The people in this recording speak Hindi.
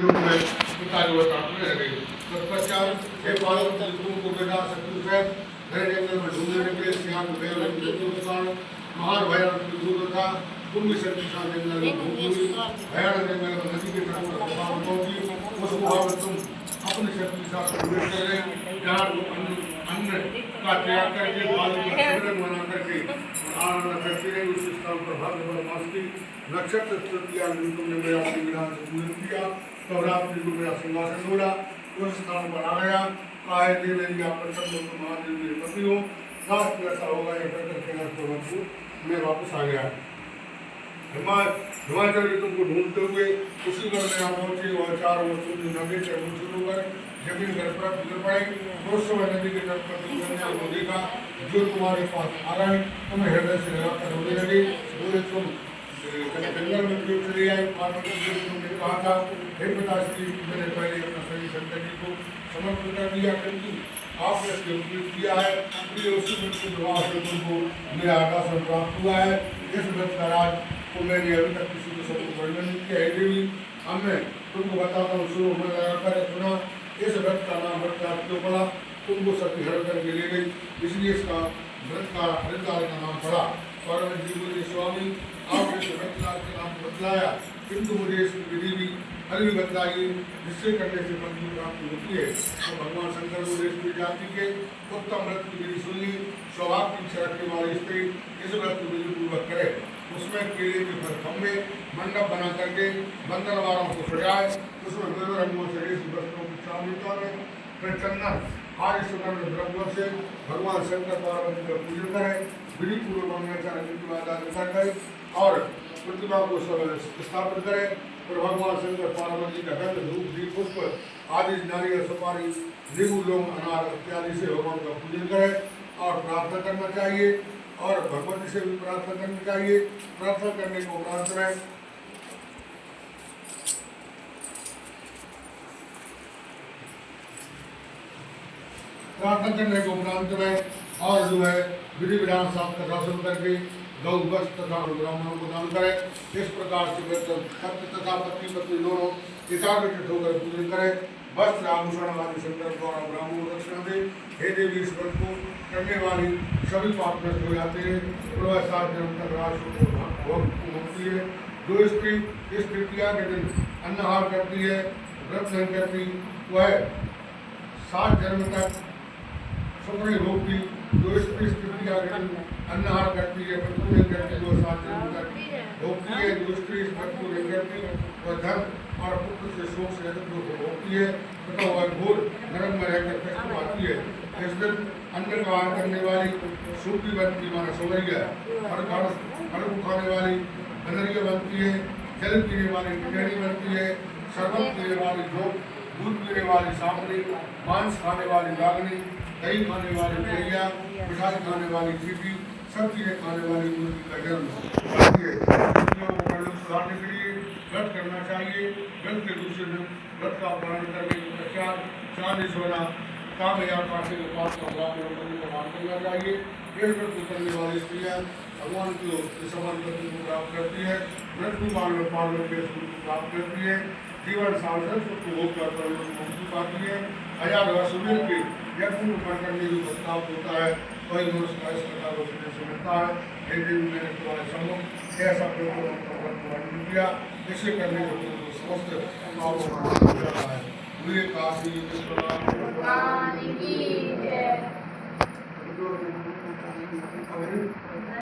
रूप में पिता जो ताकने लगे। तत्पश्चात हे पार्वती तुमको बेटा शत्रु सहित घरे जंगल में ढूंढने निकले। सियान महान भयानक दूर था। तुम भी शक्तिशाल जंगल में ढूंढी भयानक जंगल में नदी के तट पर पहुंची। उस गुहा में तुम अपनी शक्तिशाल प्रवेश कर गए। जहाँ अन्न का त्याग करके बालू का शिविर बना करके आराधना करती रही। उस स्थान पर भक्त बरमास की नक्षत्र तृतीया तुमने मेरा विधान से पूजन किया। तब रात्रि को मेरा सिंहासन ढूंढा उस स्थान पर आ गया। काहे देवी आप प्रसन्न हो तो महादेव मेरे पति हो। लास्ट में ऐसा होगा ये करके मैं वापस आ गया। हिमाचल में तुमको ढूंढते हुए उसी पर मैं पहुंचे और चारों वस्तु नदी से शुरू कर जमीन घर पर गुजर पड़े। उस समय नदी के तट पर तुमने देखा जो तुम्हारे पास आ रहे तुम्हें हृदय से लगाकर रोने लगे। बोले तुम जंगल में क्यों चले आए। पार्वती तुमने कहा था हे पिताश्री मैंने पहले अपना शरीर शंकर जी को समर्पित कर दिया क्योंकि आपने इसके उपयोग किया है। इसलिए उसी मृत्यु विवाह से तुमको मेरा आकाशन प्राप्त हुआ है। इस व्रत का राज को मैंने अभी तक किसी को सबको वर्णन नहीं किया है। देवी अब मैं तुमको बताता हूँ शुरू में लगाकर सुना। इस व्रत का नाम व्रत क्यों पड़ा तुमको सती हर करके ले गई इसलिए इसका व्रत का हरिद्वार का नाम पड़ा। और जी बोले स्वामी आपने इस व्रत का नाम बतलाया किंतु मुझे इसकी विधि भी हर भी बतलाइए जिससे करने से बंधु प्राप्ति होती है। तो भगवान शंकर को स्त्री जाति के उत्तम व्रत की विधि सुननी। स्वभाव की इच्छा रखने वाली स्त्री इस व्रत को विधि पूर्वक करे। उसमें केले के फल खम्भे मंडप बना करके बंधन वालों को सजाए। उसमें विभिन्न रंगों से रेशमी वस्त्रों की चावलिता में फिर चंदन आदि सुगंध द्रव्यों से भगवान शंकर पार्वती का पूजन करें। विधि पूर्वक मंगलाचरण कर गए और प्रतिमा को स्थापित करें। फिर भगवान शंकर पार्वती का गंध धूप दीप पुष्प आदि नारियल सुपारी नींबू लौंग अनार इत्यादि से भगवान का पूजन करें और प्रार्थना करना चाहिए। और भगवती से भी प्रार्थना करनी चाहिए। प्रार्थना करने को उपरांत में और जो है विधि विधान शास्त्र का दर्शन करके गौ वस्त्र तथा ब्राह्मणों को दान करें। इस प्रकार से पति तथा पति पत्नी दोनों एकाग्रचित होकर पूजन करें। वस्त्र आभूषण आदि शंकर द्वारा ब्राह्मणों दक्षिणा दे। हे देवी इस व्रत को करने वाली सभी पाप नष्ट हो जाते हैं। 7 जन्म तक राज होती है। जो स्त्री इस तृतीया के दिन अन्नहार करती है व्रत नहीं करती वह 7 जन्म तक सुख नहीं भोगती। जो स्त्री तृतीया के दिन अन्नहार करती है व्रत नहीं करती वो 7 जन्म तक भोगती है। जो स्त्री इस व्रत को नहीं करती वह धन और पुत्र से शोक से अधिक होती है तथा वह घोर नरक में रहकर कष्ट पाती है। इस दिन अन्न का आहार करने वाली सूखी बनती माना सोमैया हर को खाने वाली बनरिया बनती है। जल पीने वाली टिकड़ी बनती है। शरबत पीने वाली जोक दूध पीने वाली सांपरी मांस खाने वाली नागनी दही खाने वाली गैया मिठाई खाने वाली चीटी सब चीजें खाने वाली मुर्गी का जन्म होती है। सुधारने के लिए व्रत करना चाहिए। व्रत के दूसरे दिन व्रत का पालन करने के पश्चात 40 सोना काम या काशी के पास का ब्राह्मण को मान करना चाहिए। इस व्रत को करने वाली स्त्रियाँ भगवान को समान पत्नी को प्राप्त करती है। व्रत को पालन के सुख को प्राप्त करती है। जीवन सांसद को भोग कर मुक्ति पाती है। 1000 वर्ष उम्र के यज्ञ पर करने जो प्रस्ताव होता है वही मनुष्य का इस प्रकार से मिलता है। एक दिन मैंने तुम्हारे सम्मुख ऐसा वर्णन किया इसे करने को समस्त है। मुझे काशी विश्वनाथ